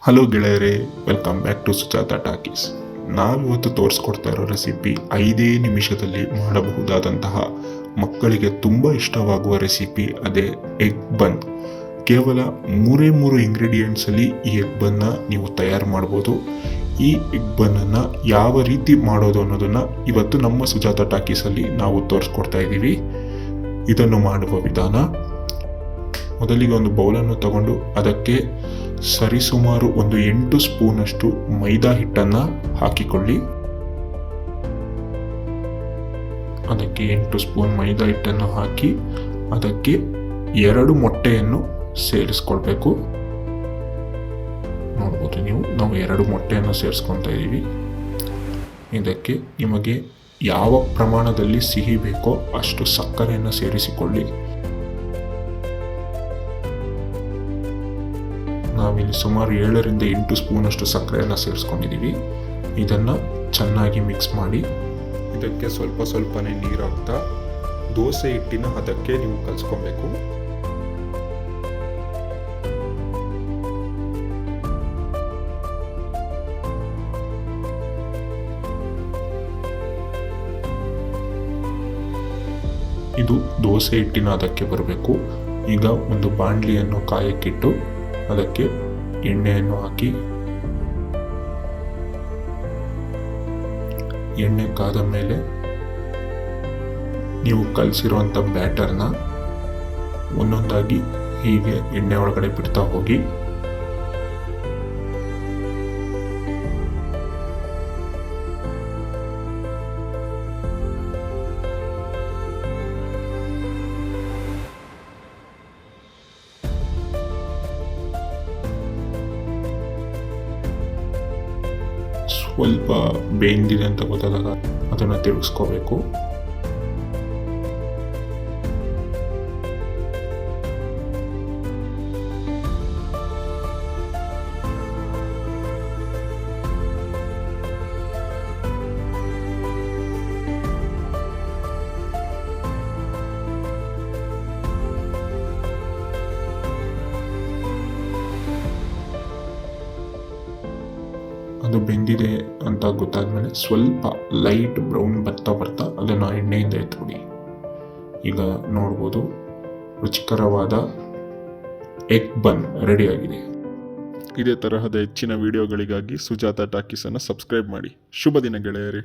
Hello ಗೆಳೆಯರೇ, welcome back to Sujata talkies. ನಾವಿವತ್ತು ತೋರಿಸ್ಕೊಡ್ತಾ ಇರೋ ರೆಸಿಪಿ 5 ನಿಮಿಷದಲ್ಲಿ ಮಾಡಬಹುದಾದಂತಹ ಮಕ್ಕಳಿಗೆ ತುಂಬ ಇಷ್ಟವಾಗುವ ರೆಸಿಪಿ, ಅದೇ ಎಗ್ ಬನ್. ಕೇವಲ 3 ಇಂಗ್ರೀಡಿಯೆಂಟ್ಸಲ್ಲಿ ಈ ಎಗ್ ಬನ್ನ ನೀವು ತಯಾರು ಮಾಡ್ಬೋದು. ಈ ಎಗ್ ಬನ್ನನ್ನು ಯಾವ ರೀತಿ ಮಾಡೋದು ಅನ್ನೋದನ್ನು ಇವತ್ತು ನಮ್ಮ ಸುಜಾತ ಟಾಕೀಸಲ್ಲಿ ನಾವು ತೋರಿಸ್ಕೊಡ್ತಾ ಇದ್ದೀವಿ. ಇದನ್ನು ಮಾಡುವ ವಿಧಾನ: ಮೊದಲಿಗೆ ಒಂದು ಬೌಲನ್ನು ತಗೊಂಡು ಅದಕ್ಕೆ ಸರಿಸುಮಾರು 8 ಸ್ಪೂನಷ್ಟು ಮೈದಾ ಹಿಟ್ಟನ್ನು ಹಾಕಿಕೊಳ್ಳಿ. ಅದಕ್ಕೆ 8 ಸ್ಪೂನ್ ಮೈದಾ ಹಿಟ್ಟನ್ನು ಹಾಕಿ ಅದಕ್ಕೆ 2 ಮೊಟ್ಟೆಯನ್ನು ಸೇರಿಸ್ಕೊಳ್ಬೇಕು. ನೋಡ್ಬೋದು ನೀವು, ನಾವು 2 ಮೊಟ್ಟೆಯನ್ನು ಸೇರಿಸ್ಕೊತಾ ಇದ್ದೀವಿ. ಇದಕ್ಕೆ ನಿಮಗೆ ಯಾವ ಪ್ರಮಾಣದಲ್ಲಿ ಸಿಹಿ ಬೇಕೋ ಅಷ್ಟು ಸಕ್ಕರೆಯನ್ನು ಸೇರಿಸಿಕೊಳ್ಳಿ. ನಾವಿಲ್ಲಿ ಸುಮಾರು 7ರಿಂದ 8 ಸ್ಪೂನಷ್ಟು ಸಕ್ಕರೆಯನ್ನು ಸೇರಿಸ್ಕೊಂಡಿದ್ದೀವಿ. ಇದನ್ನು ಚೆನ್ನಾಗಿ ಮಿಕ್ಸ್ ಮಾಡಿ ಇದಕ್ಕೆ ಸ್ವಲ್ಪನೇ ನೀರು ಹಾಕ್ತಾ ದೋಸೆ ಹಿಟ್ಟಿನ ಹದಕ್ಕೆ ನೀವು ಕಲಿಸ್ಕೊಬೇಕು. ಇದು ದೋಸೆ ಹಿಟ್ಟಿನ ಹದಕ್ಕೆ ಬರಬೇಕು. ಈಗ ಒಂದು ಬಾಣಲಿಯನ್ನು ಕಾಯಕ್ಕಿಟ್ಟು ಅದಕ್ಕೆ ಎಣ್ಣೆಯನ್ನು ಹಾಕಿ, ಎಣ್ಣೆ ಕಾದ ಮೇಲೆ ನೀವು ಕಲಸಿರುವಂಥ ಬ್ಯಾಟರ್ನ ಒಂದೊಂದಾಗಿ ಹೀಗೆ ಎಣ್ಣೆ ಒಳಗಡೆ ಬಿಡ್ತಾ ಹೋಗಿ. ಸ್ವಲ್ಪ ಬೆಂದಿದೆ ಅಂತ ಗೊತ್ತಾದಾಗ ಅದನ್ನು ತಿರುಗಿಸ್ಕೋಬೇಕು. ಅದು ಬೆಂದಿದೆ ಅಂತ ಗೊತ್ತಾದ್ಮೇಲೆ ಸ್ವಲ್ಪ ಲೈಟ್ ಬ್ರೌನ್ ಬರ್ತಾ ಅದನ್ನು ಎಣ್ಣೆಯಿಂದ ಎತ್ಬಿಡಿ. ಈಗ ನೋಡ್ಬೋದು, ರುಚಿಕರವಾದ ಎಗ್ ಬನ್ ರೆಡಿಯಾಗಿದೆ. ಇದೇ ತರಹದ ಹೆಚ್ಚಿನ ವಿಡಿಯೋಗಳಿಗಾಗಿ ಸುಜಾತ ಟಾಕೀಸನ್ನು ಸಬ್ಸ್ಕ್ರೈಬ್ ಮಾಡಿ. ಶುಭ ದಿನ ಗೆಳೆಯರೇ.